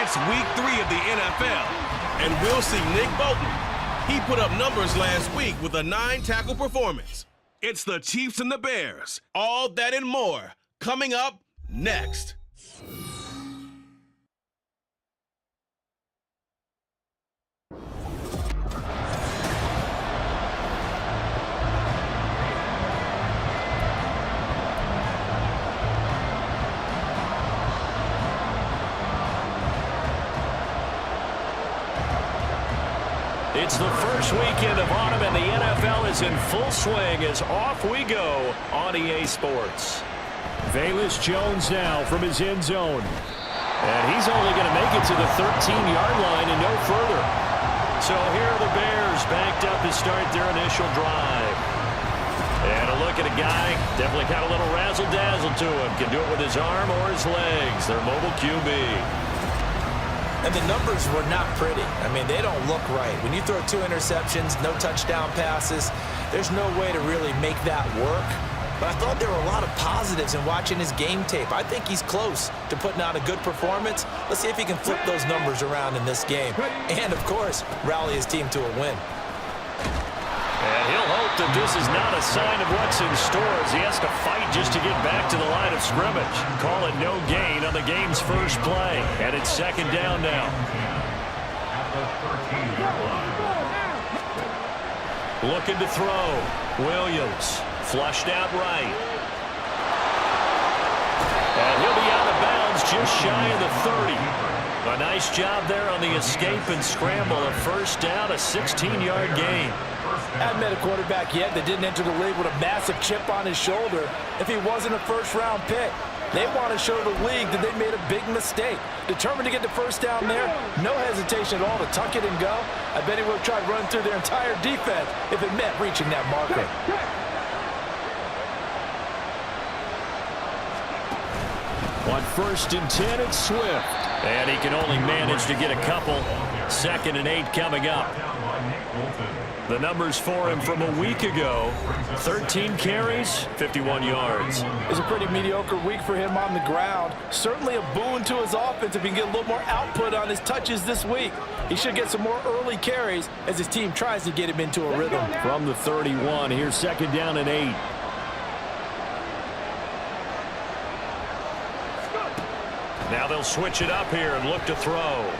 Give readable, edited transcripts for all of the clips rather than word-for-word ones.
It's week 3 of the NFL, and we'll see Nick Bolton. He put up numbers last week with a 9-tackle performance. It's the Chiefs and the Bears. All that and more coming up next. It's the first weekend of autumn, and the NFL is in full swing as off we go on EA Sports. Velus Jones now from his end zone. And he's only going to make it to the 13-yard line and no further. So here are the Bears backed up to start their initial drive. And a look at a guy, definitely got a little razzle-dazzle to him. Can do it with his arm or his legs. Their mobile QB. And the numbers were not pretty. I mean, they don't look right. When you throw 2 interceptions, no touchdown passes, there's no way to really make that work. But I thought there were a lot of positives in watching his game tape. I think he's close to putting out a good performance. Let's see if he can flip those numbers around in this game. And, of course, rally his team to a win. And he'll hope that this is not a sign of what's in store as he has to fight just to get back to the line of scrimmage. Call it no gain on the game's first play. And it's second down now. Looking to throw. Williams flushed out right. And he'll be out of bounds just shy of the 30. A nice job there on the escape and scramble. A first down, a 16-yard gain. I haven't met a quarterback yet that didn't enter the league with a massive chip on his shoulder if he wasn't a first-round pick. They want to show the league that they made a big mistake. Determined to get the first down there, no hesitation at all to tuck it and go. I bet he would have tried running through their entire defense if it meant reaching that marker. On 1st and 10, it's Swift. And he can only manage to get a couple. 2nd and 8 coming up. The numbers for him from a week ago: 13 carries, 51 yards. It's a pretty mediocre week for him on the ground. Certainly a boon to his offense if he can get a little more output on his touches this week. He should get some more early carries as his team tries to get him into a rhythm. From the 31, here's 2nd down and 8. Now they'll switch it up here and look to throw.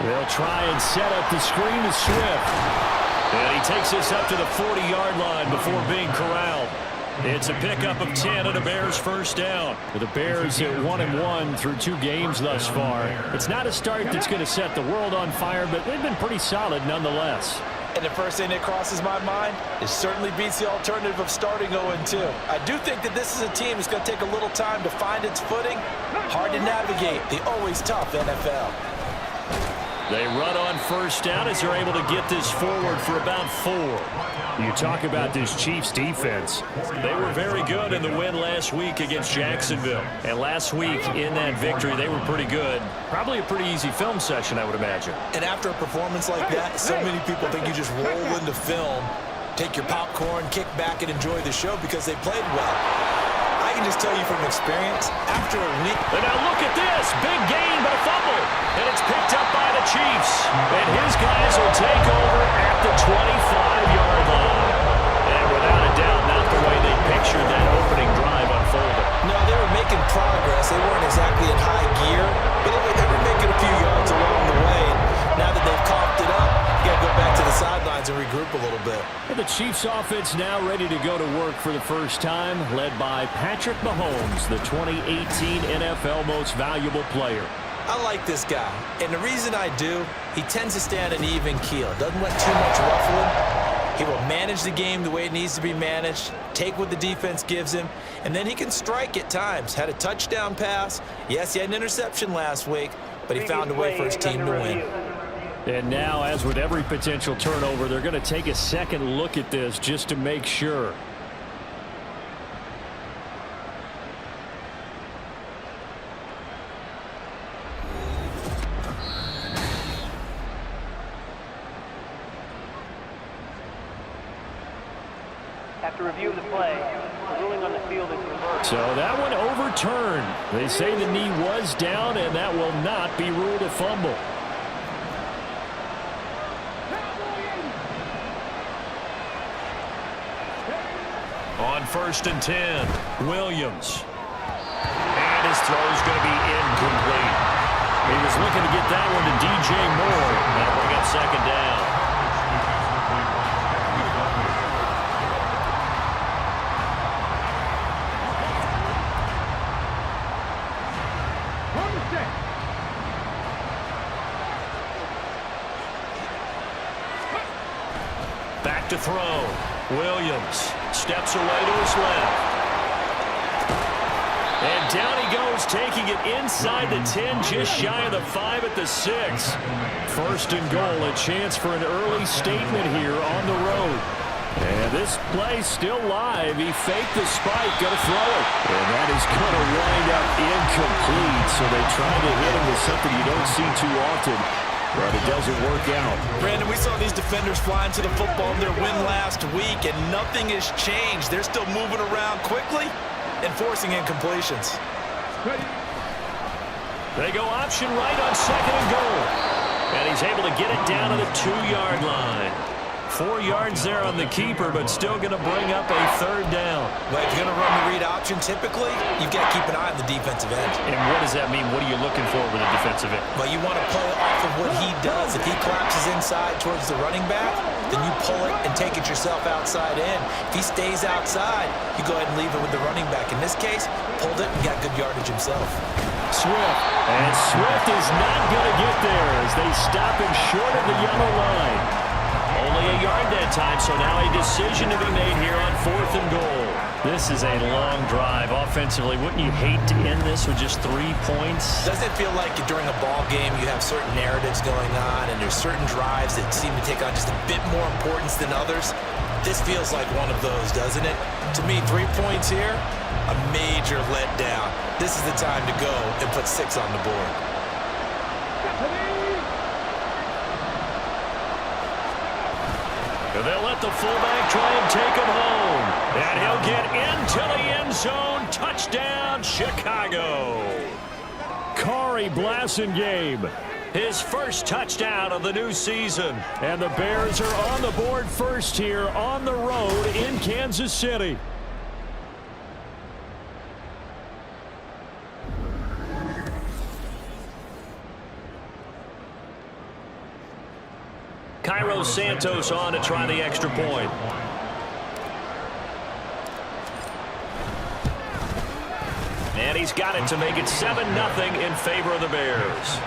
They'll try and set up the screen to Swift. And he takes this up to the 40-yard line before being corralled. It's a pickup of 10 and a Bears first down. With the Bears at 1-1 through 2 games thus far. It's not a start that's going to set the world on fire, but they've been pretty solid nonetheless. And the first thing that crosses my mind, it certainly beats the alternative of starting 0-2. I do think that this is a team that's going to take a little time to find its footing. Hard to navigate the always tough NFL. They run on first down as they're able to get this forward for about 4. You talk about this Chiefs defense. They were very good in the win last week against Jacksonville. And last week in that victory, they were pretty good. Probably a pretty easy film session, I would imagine. And after a performance like that, so many people think you just roll into film, take your popcorn, kick back, and enjoy the show because they played well. I can just tell you from experience, after a week... And now look at this. Big gain, but a fumble. And it's picked up by the Chiefs. And his guys will take over at the 25-yard line. And without a doubt, not the way they pictured that opening drive unfolded. No, they were making progress. They weren't exactly in high gear, but they were making a few yards along the way. And now that they've coughed it up, you got to go back to the sidelines and regroup a little bit. And the Chiefs offense now ready to go to work for the first time, led by Patrick Mahomes, the 2018 NFL Most Valuable Player. I like this guy, and the reason I do, he tends to stay on an even keel. Doesn't let too much ruffling. He will manage the game the way it needs to be managed, take what the defense gives him, and then he can strike at times. Had a touchdown pass. Yes, he had an interception last week, but he found a way for his team to win. And now, as with every potential turnover, they're going to take a second look at this just to make sure. After review of the play, The ruling on the field is reversed. So that one overturned. They say the knee was down, and that will not be ruled a fumble. On 1st and 10, Williams. And his throw is going to be incomplete. He was looking to get that one to DJ Moore. That'll bring up 2nd down. Back to throw. Williams steps away to his left. And down he goes, taking it inside the 10, just shy of the 5 at the 6. 1st and goal, a chance for an early statement here on the road. And this play still live. He faked the spike, going to throw it. And that is going to wind up incomplete. So they tried to hit him with something you don't see too often. But it doesn't work out. Brandon, we saw these defenders flying to the football in their win last week, and nothing has changed. They're still moving around quickly and forcing incompletions. They go option right on 2nd and goal. And he's able to get it down to the 2-yard line. 4 yards there on the keeper, but still going to bring up a 3rd down. But if you're going to run the read option, typically, you've got to keep an eye on the defensive end. And what does that mean? What are you looking for with a defensive end? Well, you want to play off of what he does. If he collapses inside towards the running back, then you pull it and take it yourself outside in. If he stays outside, you go ahead and leave it with the running back. In this case, pulled it and got good yardage himself. Swift. And Swift is not going to get there as they stop him short of the yellow line. Only a yard that time, so now a decision to be made here on 4th and goal. This is a long drive offensively. Wouldn't you hate to end this with just 3 points? Doesn't it feel like during a ball game you have certain narratives going on and there's certain drives that seem to take on just a bit more importance than others? This feels like one of those, doesn't it? To me, 3 points here, a major letdown. This is the time to go and put 6 on the board. They'll let the fullback try and take him home. And he'll get into the end zone. Touchdown, Chicago. Kari Blasingame, his first touchdown of the new season. And the Bears are on the board first here on the road in Kansas City. Cairo Santos on to try the extra point. And he's got it to make it 7-0 in favor of the Bears.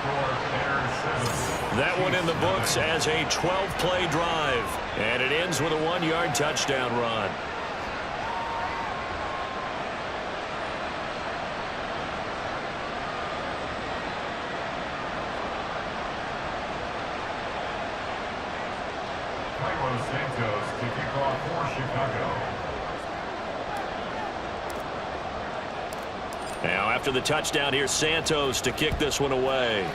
That one in the books as a 12-play drive. And it ends with a 1-yard touchdown run. Santos to kick off for Chicago. Now after the touchdown, here's Santos to kick this one away.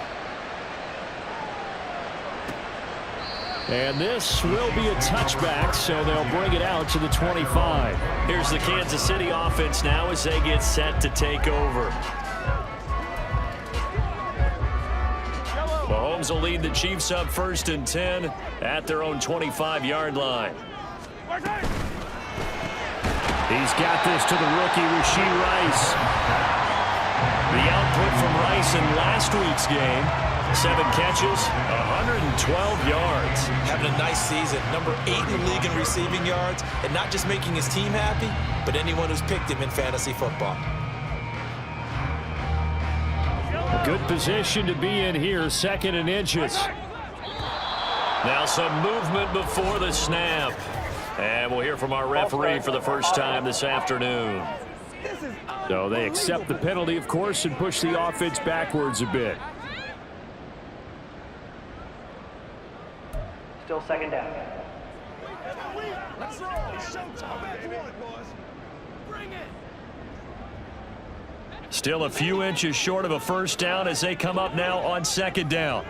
And this will be a touchback, so they'll bring it out to the 25. Here's the Kansas City offense now as they get set to take over. Mahomes will lead the Chiefs up 1st and 10 at their own 25-yard line. He's got this to the rookie, Rashee Rice. The output from Rice in last week's game, 7 catches, 112 yards. Having a nice season, number 8 in the league in receiving yards, and not just making his team happy, but anyone who's picked him in fantasy football. Good position to be in here, 2nd and inches. Now some movement before the snap. And we'll hear from our referee for the first time this afternoon. So they accept the penalty, of course, and push the offense backwards a bit. Still 2nd down. Let's roll. It's showtime. Back to one, boys. Bring it. Still a few inches short of a 1st down as they come up now on 2nd down.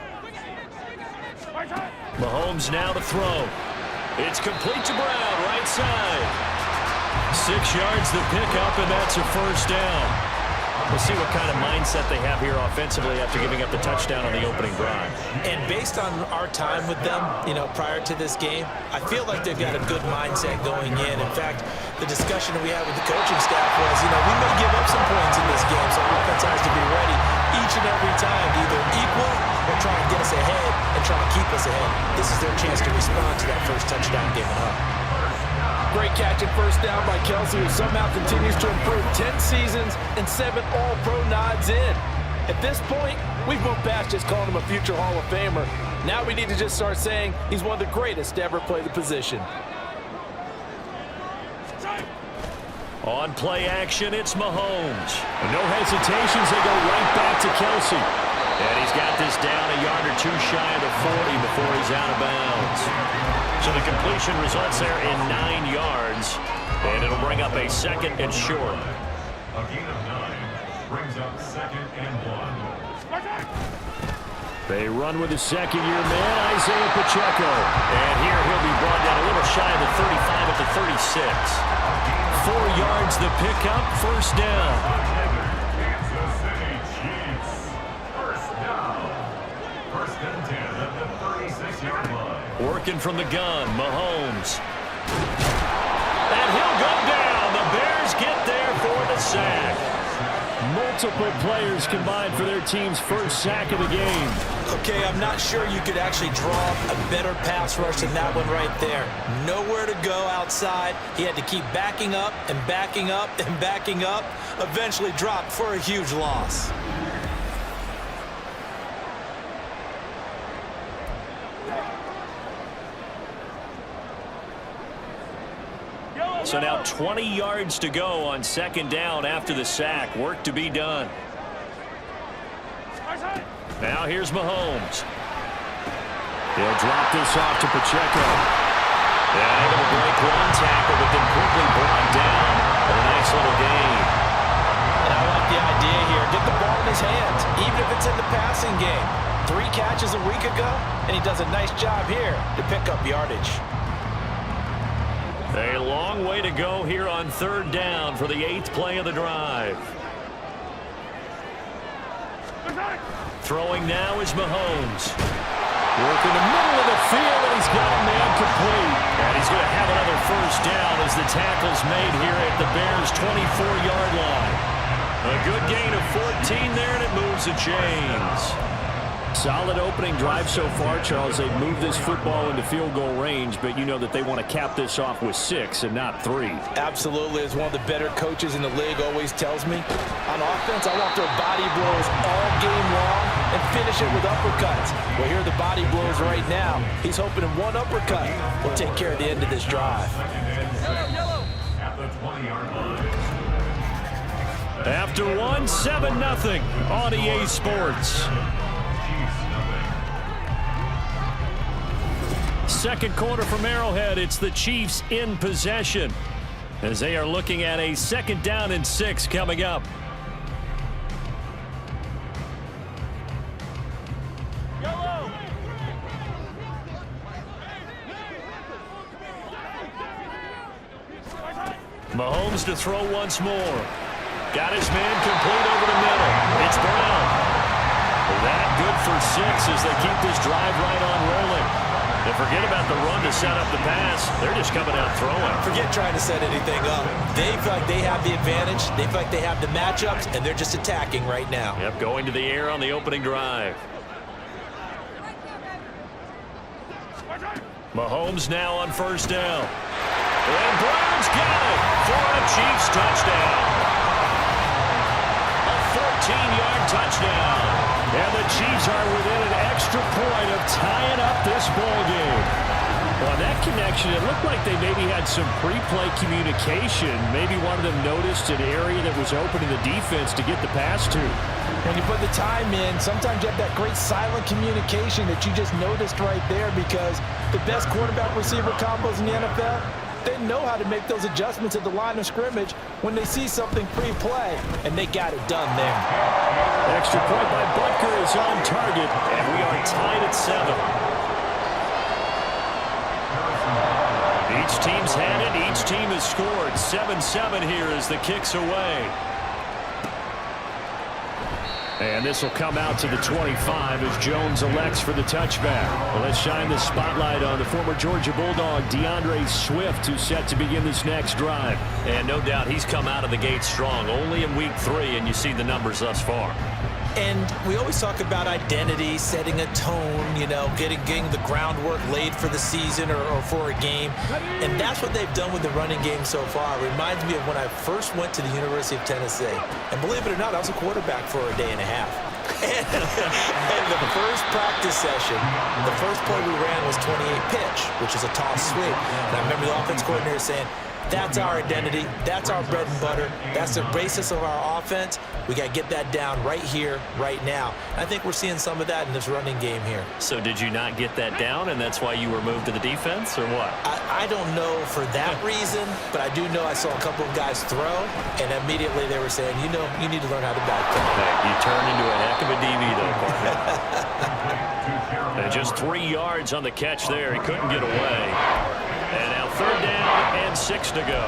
Mahomes now to throw. It's complete to Brown, right side. 6 yards to pick up, and that's a first down. We'll see what kind of mindset they have here offensively after giving up the touchdown on the opening drive. And based on our time with them, prior to this game, I feel like they've got a good mindset going in. In fact, the discussion that we had with the coaching staff was, we may give up some points in this game, so our offense has to be ready each and every time to either equal or try and get us ahead and try to keep us ahead. This is their chance to respond to that first touchdown given up. Great catch and first down by Kelsey, who somehow continues to improve. 10 seasons and 7 All-Pro nods in. At this point, we've moved past just calling him a future Hall of Famer. Now we need to just start saying he's one of the greatest to ever play the position. On play action, it's Mahomes. No hesitations, they go right back to Kelsey. And he's got this down a yard or two shy of the 40 before he's out of bounds. So the completion results there in 9 yards, and it'll bring up a second and short. A gain of 9 brings up 2nd and 1. They run with the second-year man, Isaiah Pacheco. And here he'll be brought down a little shy of the 35 at the 36. 4 yards the pickup, first down. Kansas City Chiefs. First down. First and 10 at the 36-yard line. Working from the gun, Mahomes. And he'll go down. The Bears get there for the sack. Multiple players combined for their team's first sack of the game. Okay, I'm not sure you could actually draw a better pass rush than that one right there. Nowhere to go outside. He had to keep backing up and backing up and backing up. Eventually dropped for a huge loss. So now 20 yards to go on second down after the sack. Work to be done. Now here's Mahomes. He'll drop this off to Pacheco. And able to break one tackle, but then quickly brought down. A nice little gain. And I like the idea here. Get the ball in his hands, even if it's in the passing game. 3 catches a week ago, and he does a nice job here to pick up yardage. A long way to go here on third down for the 8th play of the drive. Throwing now is Mahomes. Working the middle of the field, and he's got a man complete. And he's going to have another first down as the tackle's made here at the Bears' 24-yard line. A good gain of 14 there, and it moves the chains. Solid opening drive so far, Charles. They've moved this football into field goal range, but you know that they want to cap this off with 6 and not 3. Absolutely, as one of the better coaches in the league always tells me, on offense, I want their body blows all game long and finish it with uppercuts. Well, here are the body blows right now. He's hoping in one uppercut will take care of the end of this drive. At the 20-yard line. After 1, 7-0 on EA Sports. Second quarter from Arrowhead, it's the Chiefs in possession as they are looking at a 2nd down and 6 coming up. Mahomes to throw once more. Got his man complete over the middle. It's Brown. That good for 6 as they keep this drive right on rolling. And forget about the run to set up the pass. They're just coming out throwing. Forget trying to set anything up. They feel like they have the advantage. They feel like they have the matchups, and they're just attacking right now. Yep, going to the air on the opening drive. Mahomes now on first down. And Brown's got it for a Chiefs touchdown. A 14-yard touchdown. And the Chiefs are within an extra point of tying up this ball game. Well, that connection, it looked like they maybe had some pre-play communication. Maybe one of them noticed an area that was open in the defense to get the pass to. When you put the time in, sometimes you have that great silent communication that you just noticed right there, because the best quarterback-receiver combos in the NFL, they know how to make those adjustments at the line of scrimmage when they see something pre-play, and they got it done there. Extra point by Butker is on target, and we are tied at 7. Each team's had it. Each team has scored. 7-7 here as the kick's away. And this will come out to the 25 as Jones elects for the touchback. Well, let's shine the spotlight on the former Georgia Bulldog, DeAndre Swift, who's set to begin this next drive. And no doubt he's come out of the gate strong. Only in week 3, and you see the numbers thus far. And we always talk about identity, setting a tone, you know, getting the groundwork laid for the season or for a game. And that's what they've done with the running game so far. It reminds me of when I first went to the University of Tennessee. And believe it or not, I was a quarterback for a day and a half. And the first practice session, the first play we ran was 28 pitch, which is a toss sweep. And I remember the offense coordinator saying, that's our identity. That's our bread and butter. That's the basis of our offense. We got to get that down right here, right now. I think we're seeing some of that in this running game here. So did you not get that down, and that's why you were moved to the defense, or what? I don't know for that reason, but I do know I saw a couple of guys throw, and immediately they were saying, you know, you need to learn how to back throw. Hey, you turned into a heck of a DB, though, partner. And just 3 yards on the catch there. He couldn't get away. And now 3rd down and 6 to go.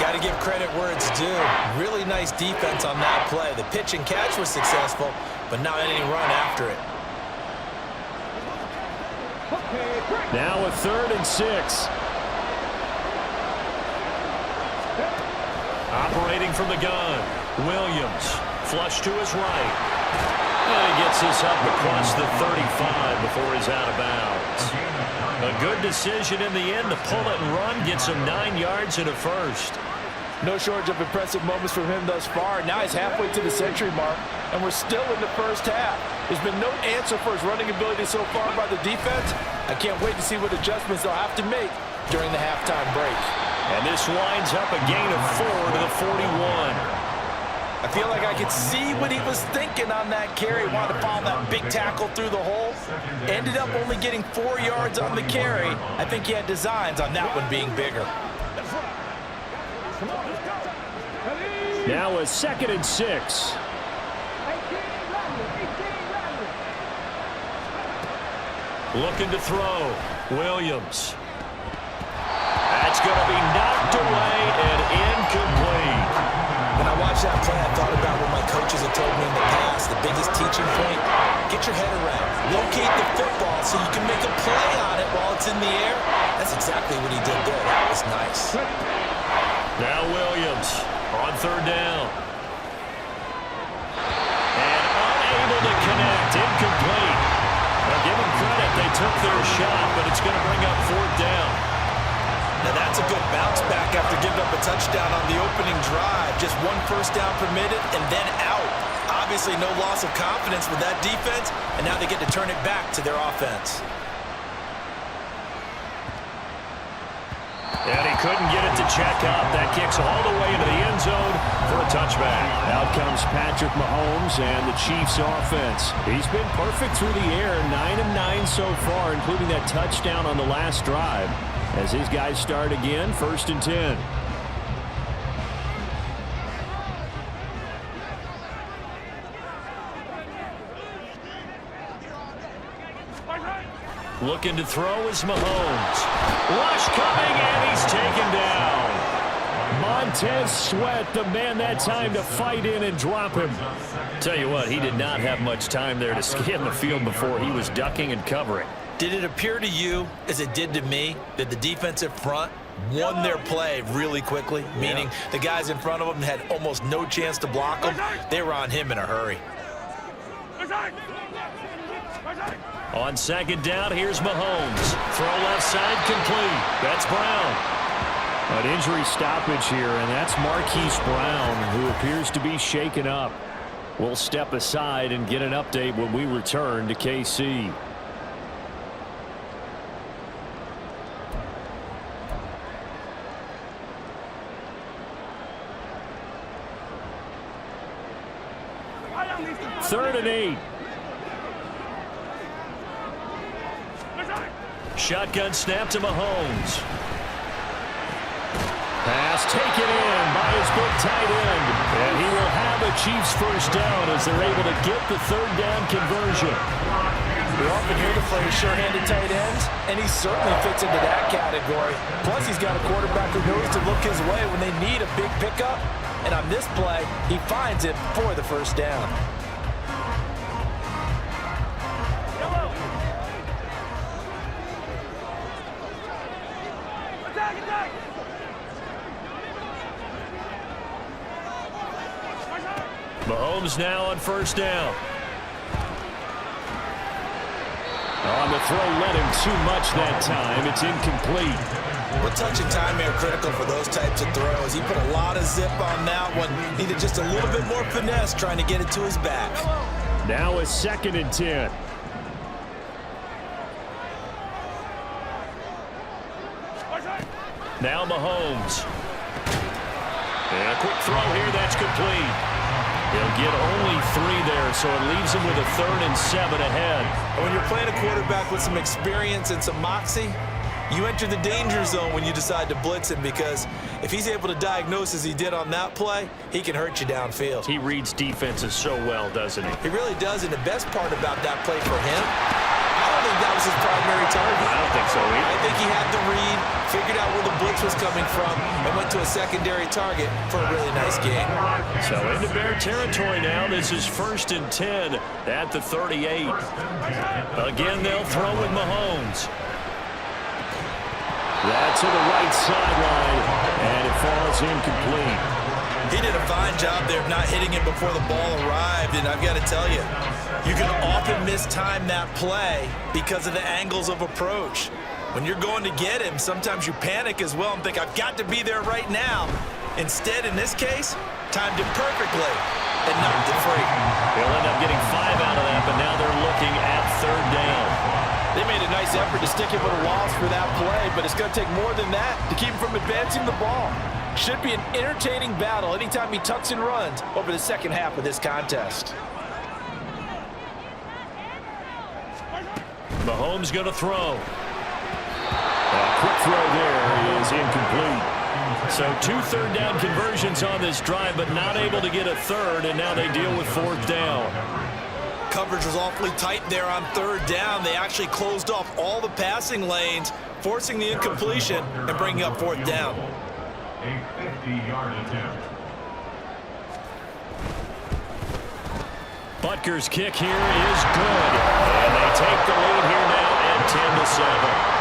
Got to give credit where it's due. Really nice defense on that play. The pitch and catch was successful, but not any run after it. Now a 3rd and 6. Operating from the gun, Williams. Flush to his right. And he gets this up across the 35 before he's out of bounds. A good decision in the end to pull it and run. Gets him 9 yards and a first. No shortage of impressive moments from him thus far. Now he's halfway to the century mark, and we're still in the first half. There's been no answer for his running ability so far by the defense. I can't wait to see what adjustments they'll have to make during the halftime break. And this winds up a gain of 4 to the 41. I feel like I could see what he was thinking on that carry. Wanted to follow that big tackle through the hole. Ended up only getting 4 yards on the carry. I think he had designs on that one being bigger. Now a 2nd and 6. Looking to throw. Williams. That's going to be knocked away and incomplete. When I watched that play, I thought about what my coaches have told me in the past. The biggest teaching point, get your head around. Locate the football so you can make a play on it while it's in the air. That's exactly what he did there. That was nice. Now Williams on 3rd down. And unable to connect. Incomplete. Now give them credit. They took their shot, but it's going to bring up 4th down. Now that's a good bounce back after giving up a touchdown on the opening drive. Just 1 first down permitted and then out. Obviously no loss of confidence with that defense, and now they get to turn it back to their offense. And he couldn't get it to check out. That kicks all the way into the end zone for a touchback. Out comes Patrick Mahomes and the Chiefs offense. He's been perfect through the air, 9 of 9 so far, including that touchdown on the last drive. As his guys start again, 1st and 10. Looking to throw is Mahomes. Rush coming, and he's taken down. Montez Sweat, the man that time to fight in and drop him. Tell you what, he did not have much time there to scan the field before he was ducking and covering. Did it appear to you, as it did to me, that the defensive front won their play really quickly? Meaning the guys in front of them had almost no chance to block them. They were on him in a hurry. On 2nd down, here's Mahomes. Throw left side, complete. That's Brown. An injury stoppage here, and that's Marquise Brown, who appears to be shaken up. We'll step aside and get an update when we return to KC. Third and 8. Shotgun snap to Mahomes. Pass taken in by his big tight end. And he will have a Chiefs first down as they're able to get the 3rd down conversion. We often hear the phrase sure-handed tight ends, and he certainly fits into that category. Plus, he's got a quarterback who knows to look his way when they need a big pickup. And on this play, he finds it for the first down. Mahomes now on first down. On the throw, led him too much that time. It's incomplete. Well, touch and time are critical for those types of throws. He put a lot of zip on that one. Needed just a little bit more finesse trying to get it to his back. Now a 2nd and 10. Now Mahomes. And a quick throw here, that's complete. He'll get only 3 there, so it leaves him with a 3rd and 7 ahead. And when you're playing a quarterback with some experience and some moxie, you enter the danger zone when you decide to blitz him, because if he's able to diagnose as he did on that play, he can hurt you downfield. He reads defenses so well, doesn't he? He really does, and the best part about that play for him, I don't think that was his primary target. I don't think so either. I think he had the read, figured out where the blitz was coming from, and went to a secondary target for a really nice game. So into Bear territory now. This is 1st and 10 at the 38. Again, they'll throw with Mahomes. That's to the right sideline, and it falls incomplete. He did a fine job there of not hitting it before the ball arrived, and I've got to tell you, you can often mistime that play because of the angles of approach. When you're going to get him, sometimes you panic as well and think, I've got to be there right now. Instead, in this case, timed it perfectly and knocked it free. They'll end up getting 5 out of that, but now they're looking at 3rd down. They made a nice effort to stick him with a loss for that play, but it's going to take more than that to keep him from advancing the ball. Should be an entertaining battle anytime he tucks and runs over the second half of this contest. Mahomes going to throw. A quick throw there is incomplete. So 2 third down conversions on this drive, but not able to get a 3rd, and now they deal with 4th down. Coverage was awfully tight there on 3rd down. They actually closed off all the passing lanes, forcing the incompletion and bringing up 4th down. A 50-yard attempt. Butker's kick here is good. And they take the lead here now at 10-7.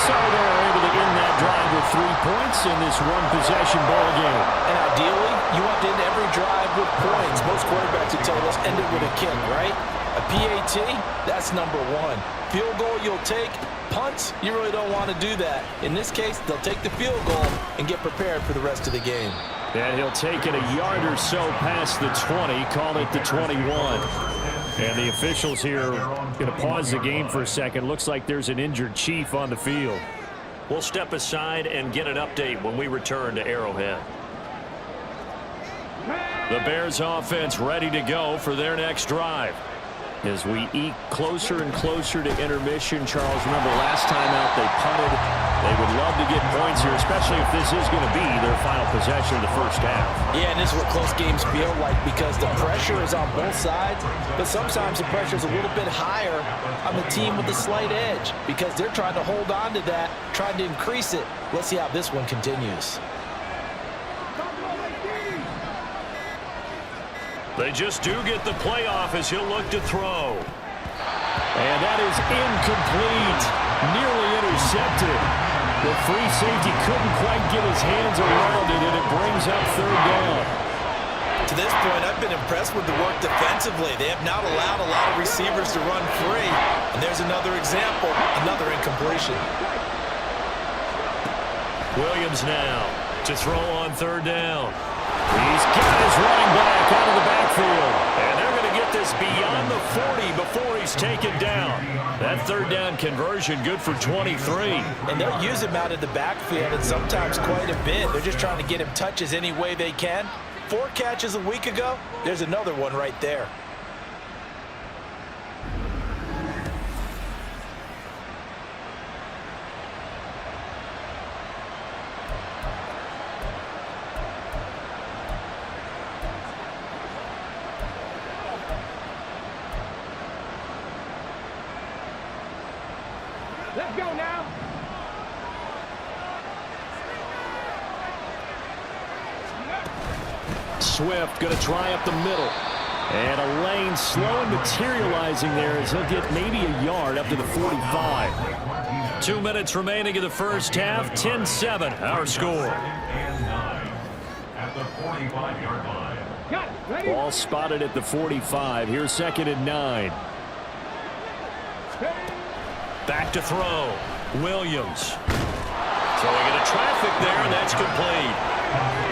So they're able to end that drive with 3 points in this one-possession ball game. And ideally, you want to end every drive with points. Most quarterbacks would tell us end it with a kick, right? A PAT, that's number 1. Field goal you'll take. Punts, you really don't want to do that. In this case, they'll take the field goal and get prepared for the rest of the game. And he'll take it a yard or so past the 20, call it the 21. And the officials here going to pause the game for a second. Looks like there's an injured Chief on the field. We'll step aside and get an update when we return to Arrowhead. The Bears offense ready to go for their next drive. As we eke closer and closer to intermission, Charles, remember last time out they punted. They would love to get points here, especially if this is going to be their final possession of the first half. Yeah, and this is what close games feel like because the pressure is on both sides, but sometimes the pressure is a little bit higher on the team with the slight edge because they're trying to hold on to that, trying to increase it. Let's see how this one continues. They just do get the playoff as he'll look to throw. And that is incomplete. Nearly intercepted. The free safety couldn't quite get his hands around it, and it brings up 3rd down. To this point, I've been impressed with the work defensively. They have not allowed a lot of receivers to run free. And there's another example, another incompletion. Williams now to throw on 3rd down. He's got his running back out of the backfield. And they're going to get this beyond the 40 before he's taken down. That 3rd down conversion good for 23. And they'll use him out of the backfield and sometimes quite a bit. They're just trying to get him touches any way they can. 4 catches a week ago. There's another one right there. Let's go now. Swift going to try up the middle. And a lane slow and materializing there as he'll get maybe a yard up to the 45. 2 minutes remaining in the first half. 10-7, our score. At the 45-yard line. Got it. Ready? Ball spotted at the 45. Here's 2nd and 9. Back to throw. Williams. Throwing into traffic there, and that's complete.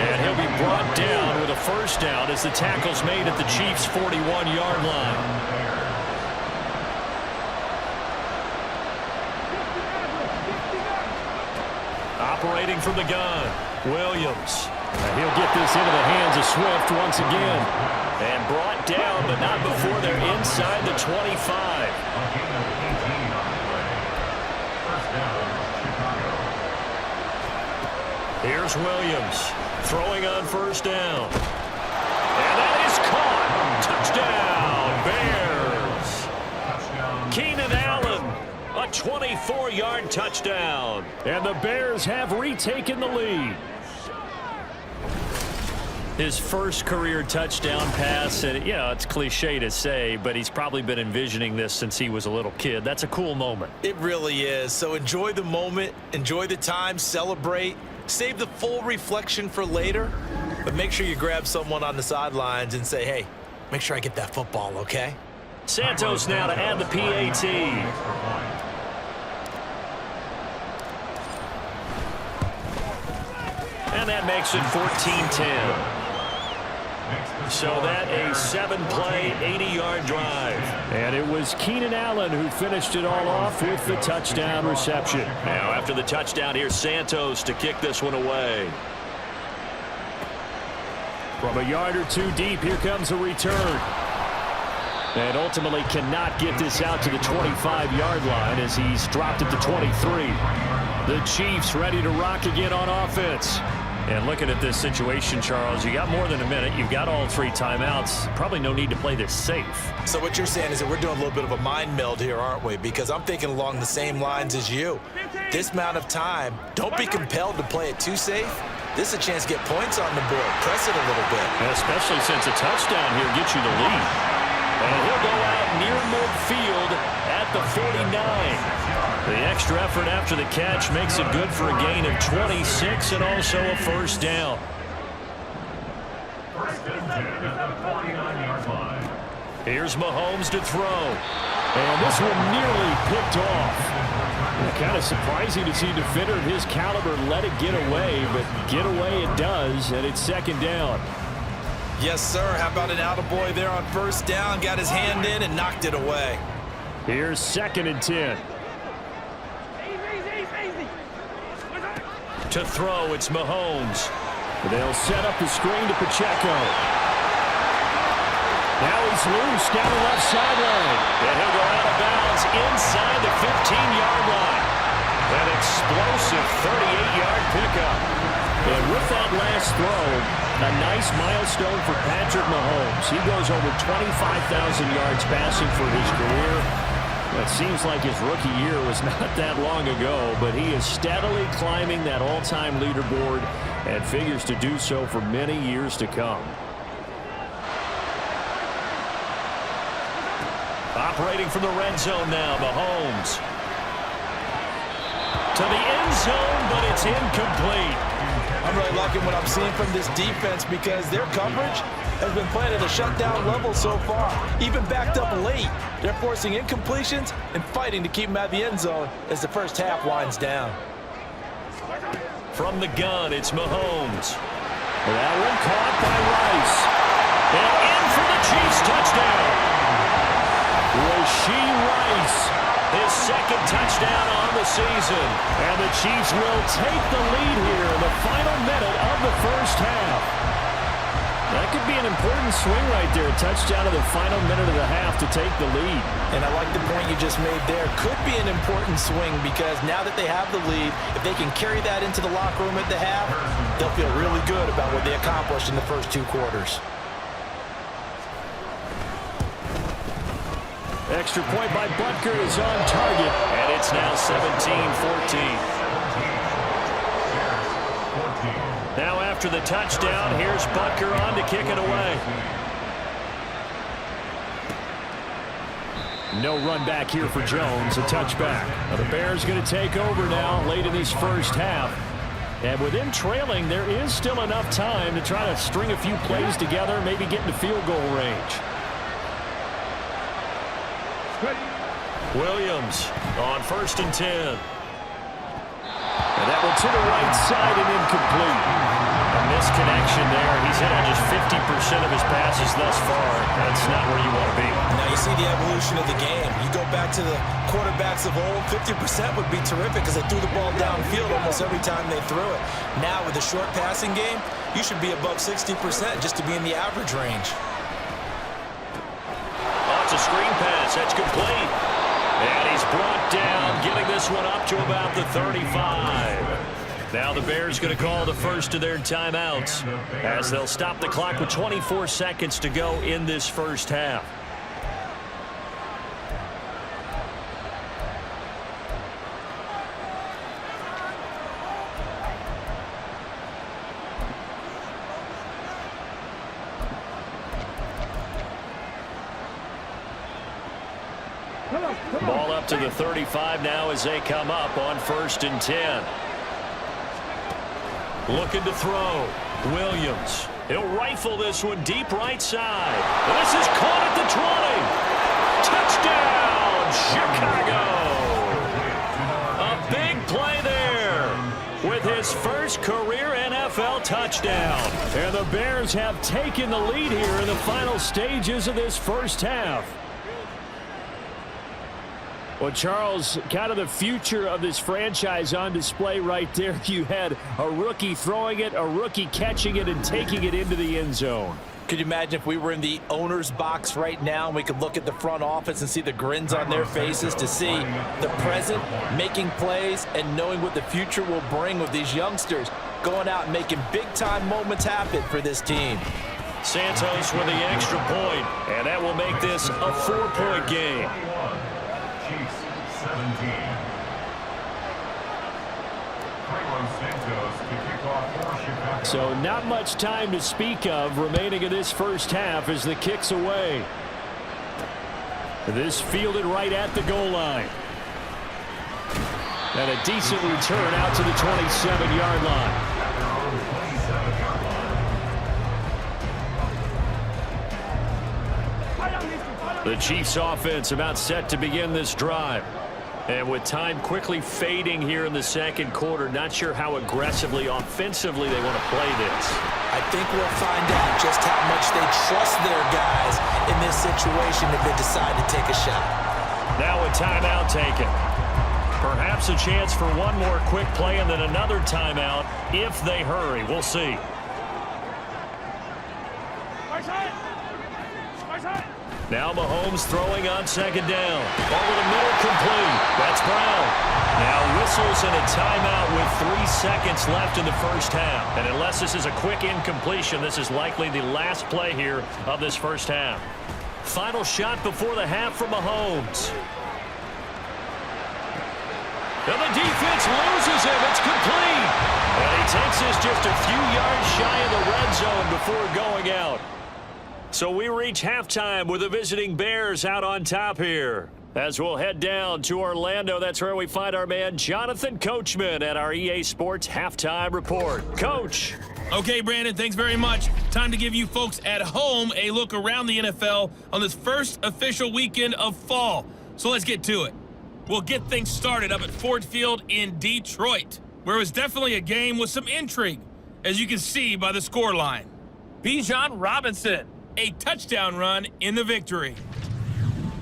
And he'll be brought down with a first down as the tackle's made at the Chiefs' 41-yard line. Operating from the gun, Williams. And he'll get this into the hands of Swift once again. And brought down, but not before they're inside the 25. Here's Williams throwing on first down. And that is caught. Touchdown, Bears. Keenan Allen, a 24-yard touchdown. And the Bears have retaken the lead. His first career touchdown pass, and it's cliche to say, but he's probably been envisioning this since he was a little kid. That's a cool moment. It really is. So enjoy the moment, enjoy the time, celebrate. Save the full reflection for later, but make sure you grab someone on the sidelines and say, hey, make sure I get that football, okay? Santos now to add the PAT. And that makes it 14-10. So that a 7-play, 80-yard drive. And it was Keenan Allen who finished it all off with the touchdown reception. Now after the touchdown, here's Santos to kick this one away. From a yard or two deep, here comes a return. And ultimately cannot get this out to the 25-yard line as he's dropped it to 23. The Chiefs ready to rock again on offense. And looking at this situation, Charles, you got more than a minute. You've got all 3 timeouts. Probably no need to play this safe. So what you're saying is that we're doing a little bit of a mind meld here, aren't we? Because I'm thinking along the same lines as you. This amount of time, don't be compelled to play it too safe. This is a chance to get points on the board. Press it a little bit. Especially since a touchdown here gets you the lead. And he'll go out near midfield at the 49. The extra effort after the catch makes it good for a gain of 26 and also a first down. First and 10 at the 49-yard line. Here's Mahomes to throw. And this one nearly picked off. Kind of surprising to see a defender of his caliber let it get away, but get away it does, and it's 2nd down. Yes, sir. How about an attaboy there on first down? Got his hand in and knocked it away. Here's 2nd and 10. To throw, it's Mahomes. They'll set up the screen to Pacheco. Now he's loose down the left sideline. And he'll go out of bounds inside the 15-yard line. An explosive 38-yard pickup. And with that last throw, a nice milestone for Patrick Mahomes. He goes over 25,000 yards passing for his career. It seems like his rookie year was not that long ago, but he is steadily climbing that all-time leaderboard and figures to do so for many years to come. Operating from the red zone now, Mahomes. To the end zone, but it's incomplete. I'm really liking what I'm seeing from this defense because their coverage has been playing at a shutdown level so far. Even backed up late, they're forcing incompletions and fighting to keep them out of the end zone as the first half winds down. From the gun, it's Mahomes. That one caught by Rice. And in for the Chiefs touchdown. Rashee Rice, his 2nd touchdown on the season. And the Chiefs will take the lead here in the final minute of the first half. That could be an important swing right there. A touchdown in the final minute of the half to take the lead. And I like the point you just made there. Could be an important swing because now that they have the lead, if they can carry that into the locker room at the half, they'll feel really good about what they accomplished in the first 2 quarters. Extra point by Butker is on target, and It's now 17-14. Now after the touchdown, here's Butker on to kick it away. No run back here for Jones, a touchback. Now the Bears going to take over now late in this first half. And with them trailing, there is still enough time to try to string a few plays together, maybe get into field goal range. Williams on 1st and 10. And that one to the right side and incomplete. A misconnection there. He's hit on just 50% of his passes thus far. That's not where you want to be. Now you see the evolution of the game. You go back to the quarterbacks of old, 50% would be terrific because they threw the ball downfield almost every time they threw it. Now with the short passing game, you should be above 60% just to be in the average range. Oh, it's a screen pass. That's complete. And he's brought down, getting this one up to about the 35. Now the Bears going to call the first of their timeouts as they'll stop the clock with 24 seconds to go in this first half. Ball up to the 35 now as they come up on 1st and 10. Looking to throw. Williams. He'll rifle this one deep right side. This is caught at the 20. Touchdown, Chicago. A big play there with his first career NFL touchdown. And the Bears have taken the lead here in the final stages of this first half. Well, Charles, kind of the future of this franchise on display right there. You had a rookie throwing it, a rookie catching it, and taking it into the end zone. Could you imagine if we were in the owner's box right now and we could look at the front office and see the grins on their faces to see the present, making plays, and knowing what the future will bring with these youngsters going out and making big-time moments happen for this team. Santos with the extra point, and that will make this a 4-point game. Chiefs 17. Santos to kick off for Chicago. So not much time to speak of remaining in this first half as the kick's away. This fielded right at the goal line. And a decent return out to the 27-yard line. The Chiefs offense about set to begin this drive. And with time quickly fading here in the second quarter, not sure how aggressively, offensively they want to play this. I think we'll find out just how much they trust their guys in this situation if they decide to take a shot. Now a timeout taken. Perhaps a chance for one more quick play and then another timeout if they hurry. We'll see. Now Mahomes throwing on second down. Over the middle, complete. That's Brown. Now whistles and a timeout with 3 seconds left in the first half. And unless this is a quick incompletion, this is likely the last play here of this first half. Final shot before the half from Mahomes. And the defense loses him. It's complete. And he takes this just a few yards shy of the red zone before going out. So we reach halftime with the visiting Bears out on top here. As we'll head down to Orlando, that's where we find our man Jonathan Coachman at our EA Sports Halftime Report. Coach. Okay, Brandon, thanks very much. Time to give you folks at home a look around the NFL on this first official weekend of fall. So let's get to it. We'll get things started up at Ford Field in Detroit, where it was definitely a game with some intrigue, as you can see by the scoreline. Bijan Robinson, a touchdown run in the victory.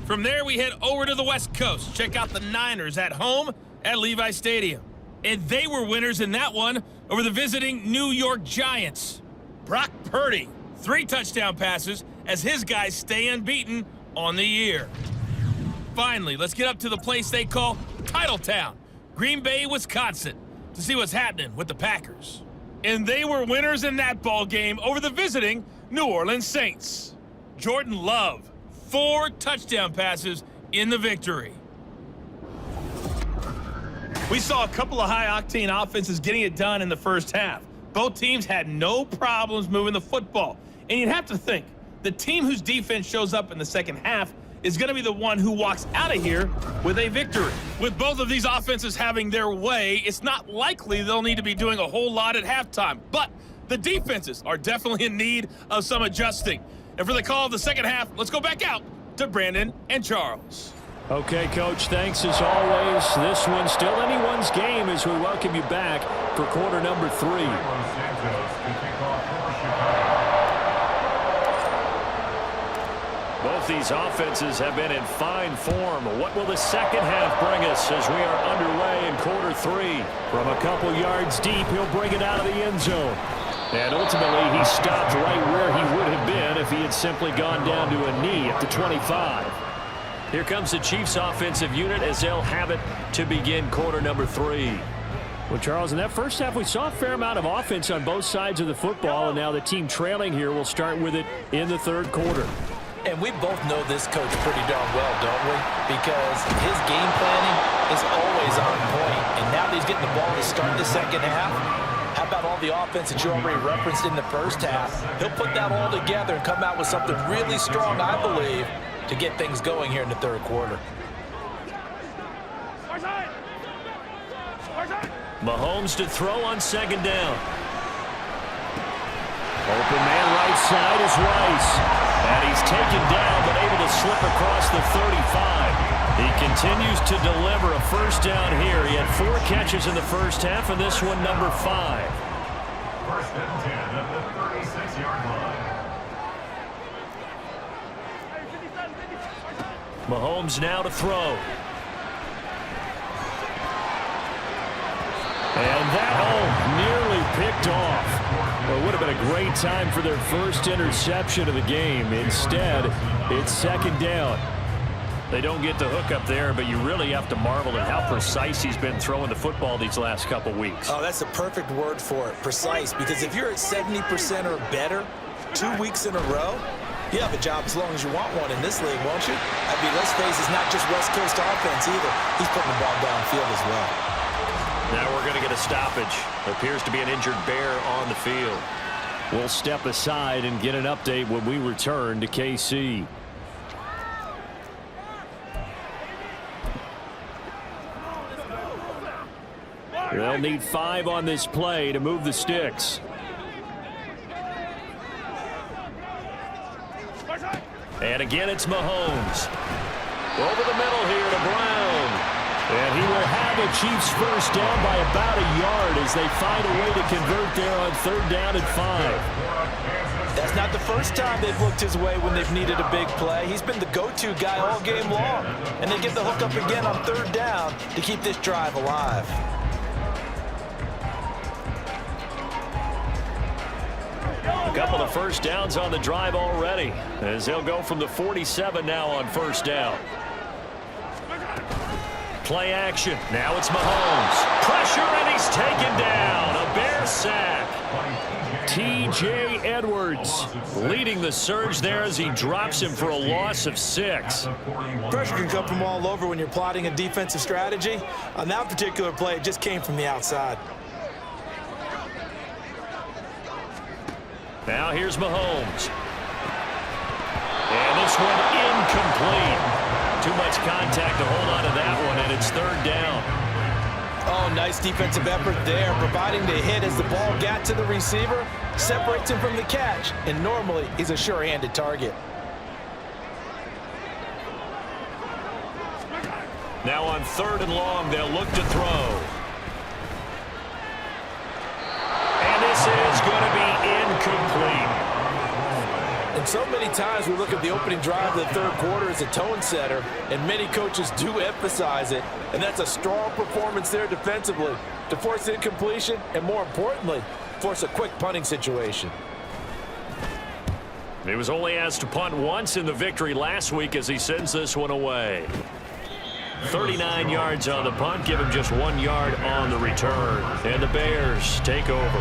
From there, we head over to the West Coast. Check out the Niners at home at Levi Stadium. And they were winners in that one over the visiting New York Giants. Brock Purdy, 3 touchdown passes as his guys stay unbeaten on the year. Finally, let's get up to the place they call Titletown, Green Bay, Wisconsin, to see what's happening with the Packers. And they were winners in that ball game over the visiting New Orleans Saints. Jordan Love, 4 touchdown passes in the victory. We saw a couple of high-octane offenses getting it done in the first half. Both teams had no problems moving the football. And you'd have to think, the team whose defense shows up in the second half is going to be the one who walks out of here with a victory. With both of these offenses having their way, it's not likely they'll need to be doing a whole lot at halftime. But the defenses are definitely in need of some adjusting. And for the call of the second half, let's go back out to Brandon and Charles. Okay, Coach, thanks as always. This one's still anyone's game as we welcome you back for quarter number 3. Los Santos to kick off for Chicago. Both these offenses have been in fine form. What will the second half bring us as we are underway in quarter 3? From a couple yards deep, he'll bring it out of the end zone. And ultimately, he stopped right where he would have been if he had simply gone down to a knee at the 25. Here comes the Chiefs offensive unit as they'll have it to begin quarter number 3. Well, Charles, in that first half, we saw a fair amount of offense on both sides of the football, and now the team trailing here will start with it in the third quarter. And we both know this coach pretty darn well, don't we? Because his game planning is always on point. And now that he's getting the ball to start the second half, how about all the offense that you already referenced in the first half? He'll put that all together and come out with something really strong, I believe, to get things going here in the third quarter. Mahomes to throw on second down. Open man right side is Rice. And he's taken down, but able to slip across the 35. He continues to deliver a first down here. He had 4 catches in the first half, and this one number 5. First and 10 at the 36-yard line. Mahomes now to throw. And that, nearly picked off. Well, it would have been a great time for their first interception of the game. Instead, it's second down. They don't get the hook up there, but you really have to marvel at how precise he's been throwing the football these last couple weeks. Oh, that's the perfect word for it, precise. Because if you're at 70% or better 2 weeks in a row, you have a job as long as you want one in this league, won't you? I mean, let's face it, it's not just West Coast offense either. He's putting the ball downfield as well. Now we're going to get a stoppage. Appears to be an injured Bear on the field. We'll step aside and get an update when we return to KC. They'll need 5 on this play to move the sticks. And again, it's Mahomes. Over the middle here to Brown. And he will have the Chiefs first down by about a yard as they find a way to convert there on third down and 5. That's not the first time they've looked his way when they've needed a big play. He's been the go-to guy all game long. And they get the hook up again on third down to keep this drive alive. A couple of first downs on the drive already as they'll go from the 47 now on first down. Play action. Now it's Mahomes. Pressure, and he's taken down. A Bear sack. T.J. Edwards leading the surge there as he drops him for a loss of 6. Pressure can come from all over when you're plotting a defensive strategy. On that particular play, it just came from the outside. Now here's Mahomes. And this one incomplete. Too much contact to hold on to that one, and it's third down. Oh, nice defensive effort there, providing the hit as the ball got to the receiver, separates him from the catch, and normally he's a sure-handed target. Now on third and long, they'll look to throw. And this is going to be incomplete. And so many times we look at the opening drive of the third quarter as a tone setter, and many coaches do emphasize it, and that's a strong performance there defensively to force incompletion and, more importantly, force a quick punting situation. He was only asked to punt once in the victory last week as he sends this one away. 39 yards on the punt, give him just 1 yard on the return. And the Bears take over.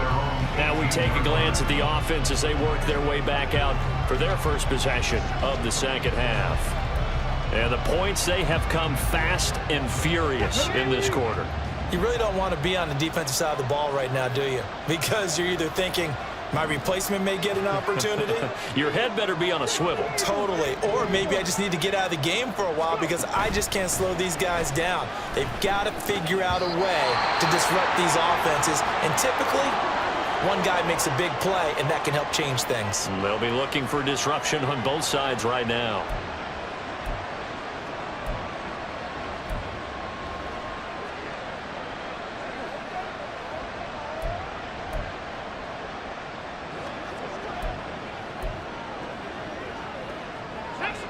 Now we take a glance at the offense as they work their way back out for their first possession of the second half. And the points, they have come fast and furious in this quarter. You really don't want to be on the defensive side of the ball right now, do you? Because you're either thinking, my replacement may get an opportunity. Your head better be on a swivel. Totally. Or maybe I just need to get out of the game for a while because I just can't slow these guys down. They've got to figure out a way to disrupt these offenses. And typically, one guy makes a big play, and that can help change things. They'll be looking for disruption on both sides right now.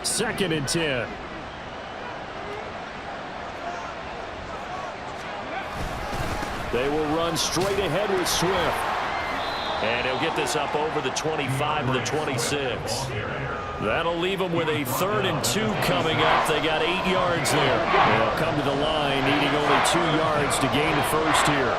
Second and 10. They will run straight ahead with Swift. And he'll get this up over the 25 to the 26. That'll leave them with a 3rd and 2 coming up. They got 8 yards there. They'll come to the line needing only 2 yards to gain the first here.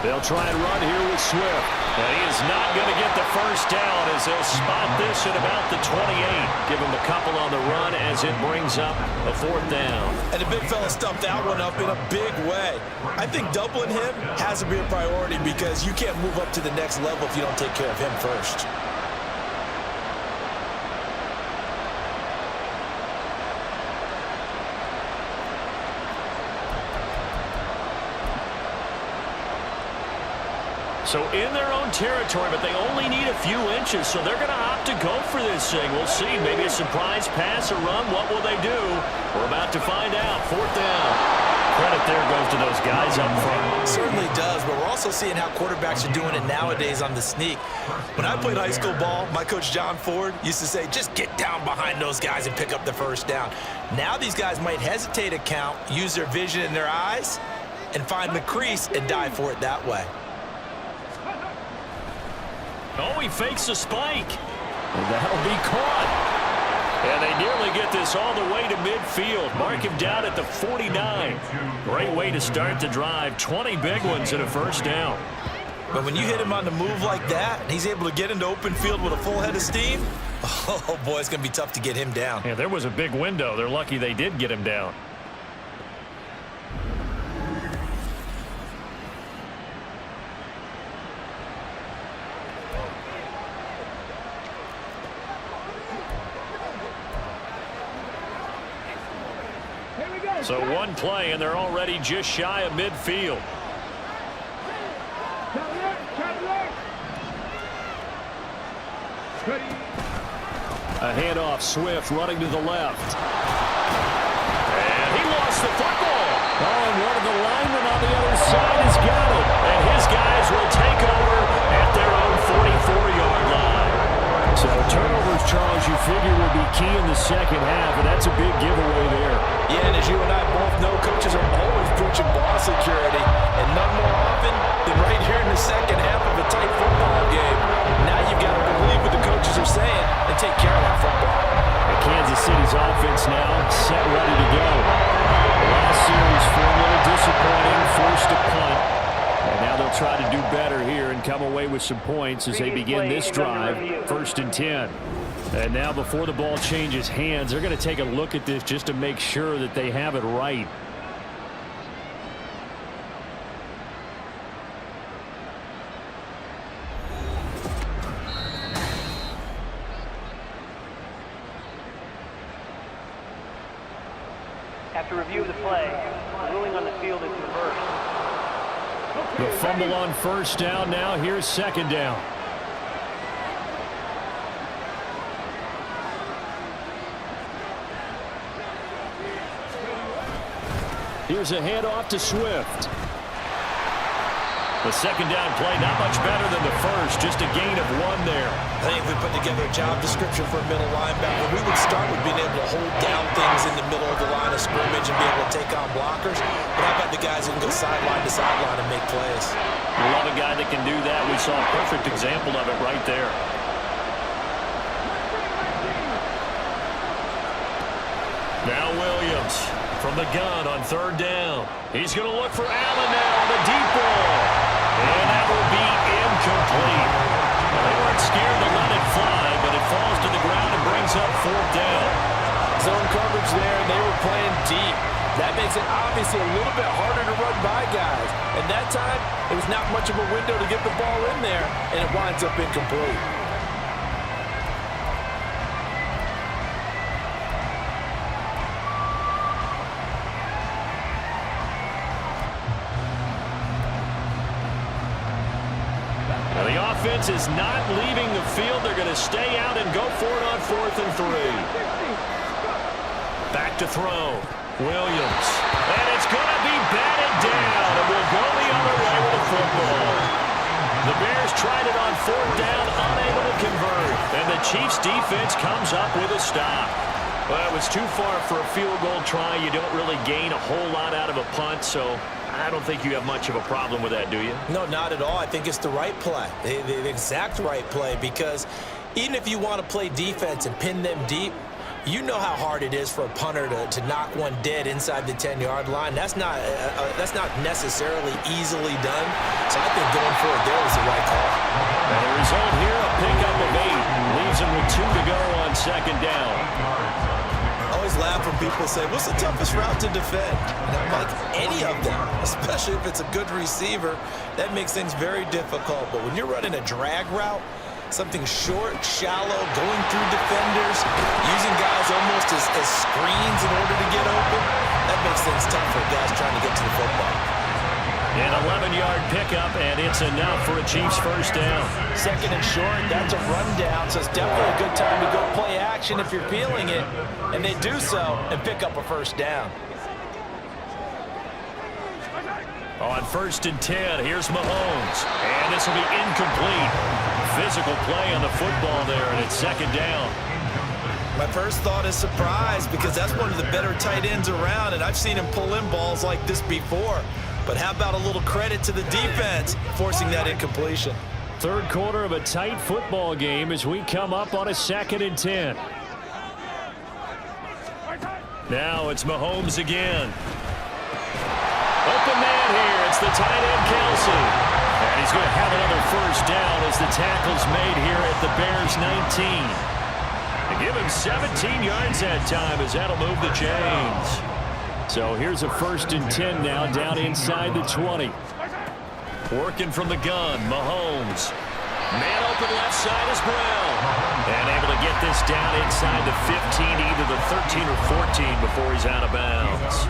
They'll try and run here with Swift. And he is not going to get the first down as they'll spot this at about the 28. Give him a couple on the run as it brings up a 4th down. And the big fella stuffed that one up in a big way. I think doubling him has to be a priority because you can't move up to the next level if you don't take care of him first. So in their own territory, but they only need a few inches, so they're going to opt to go for this thing. We'll see. Maybe a surprise pass or run. What will they do? We're about to find out. 4th down. Credit there goes to those guys up front. It certainly does, but we're also seeing how quarterbacks are doing it nowadays on the sneak. When I played high school ball, my coach John Ford used to say, just get down behind those guys and pick up the first down. Now these guys might hesitate to count, use their vision in their eyes, and find the crease and dive for it that way. Oh, he fakes a spike. And that'll be caught. And they nearly get this all the way to midfield. Mark him down at the 49. Great way to start the drive. 20 big ones and a first down. But when you hit him on the move like that, and he's able to get into open field with a full head of steam, oh boy, it's going to be tough to get him down. Yeah, there was a big window. They're lucky they did get him down. So one play, and they're already just shy of midfield. A handoff, Swift running to the left. And he lost the football. Oh, and one of the linemen on the other side has got it. And his guys will take over at their own 44-yard line. So turnovers, Charles, you figure will be key in the second half, and that's a big giveaway there. Yeah, and as you and I both know, coaches are always preaching ball security, and none more often than right here in the second half of a tight football game. Now you've got to believe what the coaches are saying and take care of that football. And Kansas City's offense now set, ready to go. The last series for a little disappointing, forced to punt. And now they'll try to do better here and come away with some points as they begin this drive, 1st and 10. And now before the ball changes hands, they're going to take a look at this just to make sure that they have it right. After review of the play, the ruling on the field is reversed. The fumble on 1st down. Now here's 2nd down. Here's a handoff to Swift. The 2nd down play, not much better than the first, just a gain of 1 there. I think if we put together a job description for a middle linebacker, we would start with being able to hold down things in the middle of the line of scrimmage and be able to take on blockers. But how about the guys who can go sideline to sideline and make plays? We love a guy that can do that. We saw a perfect example of it right there. Now Williams from the gun on 3rd down. He's going to look for Allen now on the deep ball. And that will be incomplete. Well, they weren't scared to let it fly, but it falls makes it obviously a little bit harder to run by guys. And that time, it was not much of a window to get the ball in there, and it winds up incomplete. Well, the offense is not leaving the field. They're going to stay out and go for it on 4th and 3. Back to throw. Williams. And it's going to be batted down. And will go the other way with the football. The Bears tried it on 4th down, unable to convert. And the Chiefs defense comes up with a stop. Well, it was too far for a field goal try. You don't really gain a whole lot out of a punt, so I don't think you have much of a problem with that, do you? No, not at all. I think it's the right play, the exact right play, because even if you want to play defense and pin them deep, you know how hard it is for a punter to knock one dead inside the 10-yard line. That's not necessarily easily done. So I think going for it there was the right call. And the result here, a pickup of 8. Leaves them with 2 to go on 2nd down. I always laugh when people say, what's the toughest route to defend? And I'm like, any of them, especially if it's a good receiver, that makes things very difficult. But when you're running a drag route, something short, shallow, going through defenders, using guys almost as screens in order to get open, that makes things tough for guys trying to get to the football. An 11-yard pickup, and it's enough for a Chiefs first down. 2nd and short, that's a rundown, so it's definitely a good time to go play action if you're feeling it. And they do so and pick up a first down. On 1st and 10, here's Mahomes. And this will be incomplete. Physical play on the football there, and it's 2nd down. My first thought is surprise, because that's one of the better tight ends around, and I've seen him pull in balls like this before. But how about a little credit to the defense forcing that incompletion? 3rd quarter of a tight football game as we come up on a 2nd and 10. Now it's Mahomes again. Open man here. It's the tight end, Kelsey. And he's going to have another first down as the tackle's made here at the Bears 19. They give him 17 yards that time as that'll move the chains. So here's a 1st and 10 now down inside the 20. Working from the gun, Mahomes. Man open left side is Brown. And able to get this down inside the 15, either the 13 or 14 before he's out of bounds.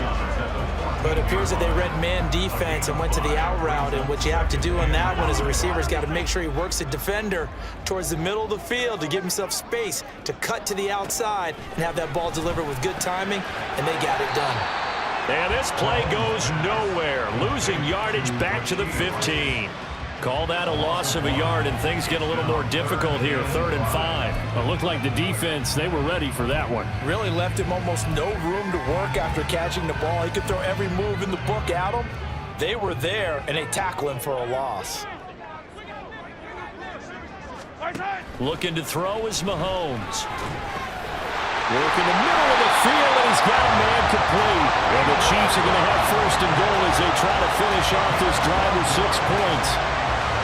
But it appears that they read man defense and went to the out route, and what you have to do on that one as a receiver's got to make sure he works the defender towards the middle of the field to give himself space to cut to the outside and have that ball delivered with good timing, and they got it done. And this play goes nowhere, losing yardage back to the 15. Call that a loss of a yard, and things get a little more difficult here, 3rd and 5. It looked like the defense, they were ready for that one. Really left him almost no room to work after catching the ball. He could throw every move in the book at him. They were there, and they tackle him for a loss. Looking to throw is Mahomes. Work in the middle of the field, and he's got a man complete. And the Chiefs are going to have 1st and goal as they try to finish off this drive with 6 points.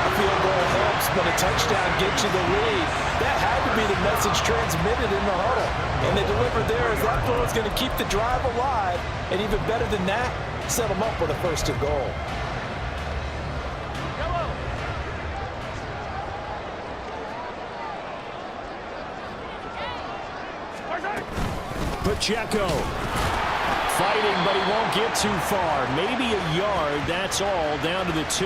A field goal helps, but a touchdown gets you the lead. That had to be the message transmitted in the huddle. And they delivered there as that throw is going to keep the drive alive. And even better than that, set them up with a 1st and goal. Pacheco fighting, but he won't get too far. Maybe a yard, that's all, down to the 2.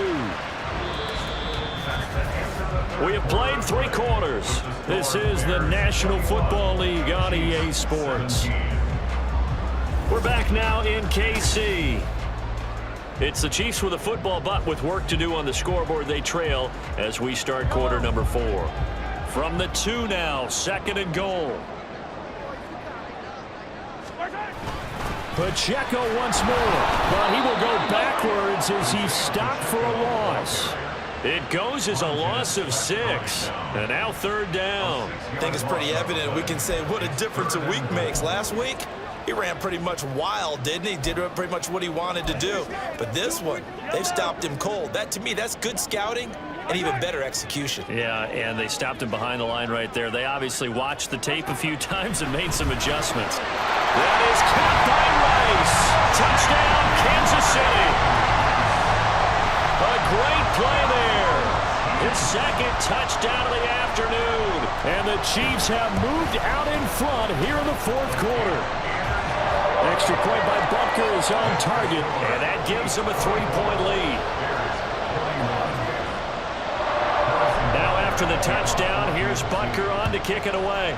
We have played 3 quarters. This is the National Football League on EA Sports. We're back now in KC. It's the Chiefs with a football, but with work to do on the scoreboard. They trail as we start quarter number 4. From the 2 now, 2nd and goal. Pacheco once more, but he will go backwards as he's stopped for a loss. It goes as a loss of 6, and now 3rd down. I think it's pretty evident. We can say what a difference a week makes. Last week, he ran pretty much wild, didn't he? Did pretty much what he wanted to do. But this one, they've stopped him cold. That, to me, that's good scouting and even better execution. Yeah, and they stopped him behind the line right there. They obviously watched the tape a few times and made some adjustments. That is caught by Rice. Touchdown, Kansas City. A great play there. His second touchdown of the afternoon. And the Chiefs have moved out in front here in the fourth quarter. Extra point by Butker is on target, and that gives them a 3-point lead. Now after the touchdown, here's Butker on to kick it away.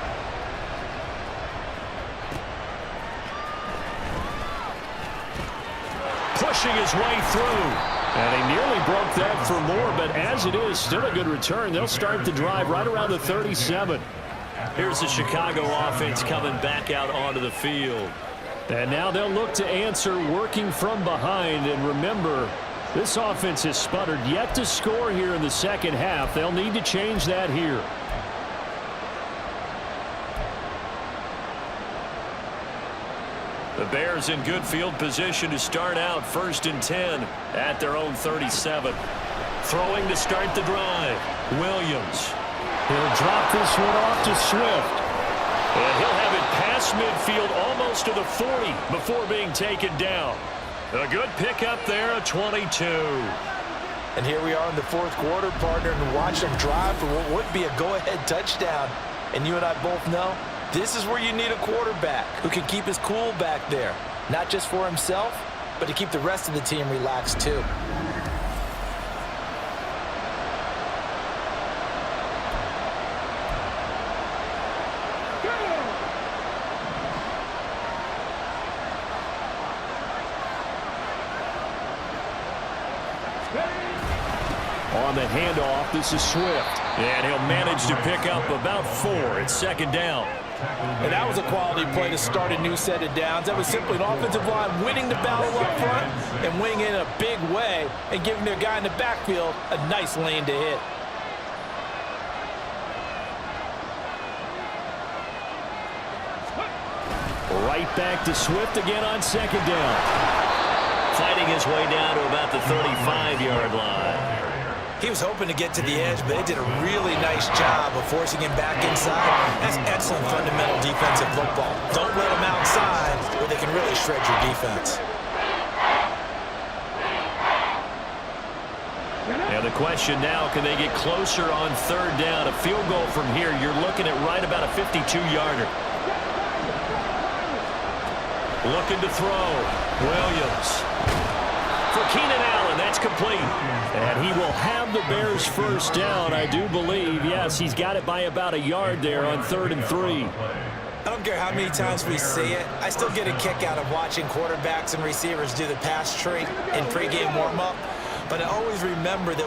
Pushing his way through. And he nearly broke that for more, but as it is, still a good return. They'll start the drive right around the 37. Here's the Chicago offense coming back out onto the field. And now they'll look to answer working from behind. And remember, this offense has sputtered yet to score here in the second half. They'll need to change that here. The Bears in good field position to start out 1st and 10 at their own 37. Throwing to start the drive. Williams. He'll drop this one off to Swift. And he'll have it past midfield almost to the 40 before being taken down. A good pickup there, a 22. And here we are in the fourth quarter, partner, and watch them drive for what would be a go-ahead touchdown. And you and I both know this is where you need a quarterback who can keep his cool back there. Not just for himself, but to keep the rest of the team relaxed too. On the handoff, this is Swift. And he'll manage to pick up about 4. It's 2nd down. And that was a quality play to start a new set of downs. That was simply an offensive line winning the battle up front and winning in a big way and giving their guy in the backfield a nice lane to hit. Right back to Swift again on 2nd down. Fighting his way down to about the 35-yard line. He was hoping to get to the edge, but they did a really nice job of forcing him back inside. That's excellent fundamental defensive football. Don't let him outside where they can really shred your defense. And the question now, can they get closer on 3rd down? A field goal from here, you're looking at right about a 52-yarder. Looking to throw. Williams. For Keenan Allen, that's complete. And he will have the Bears' 1st down, I do believe. Yes, he's got it by about a yard there on 3rd and 3. I don't care how many times we see it. I still get a kick out of watching quarterbacks and receivers do the pass tree in pregame warm-up. But I always remember that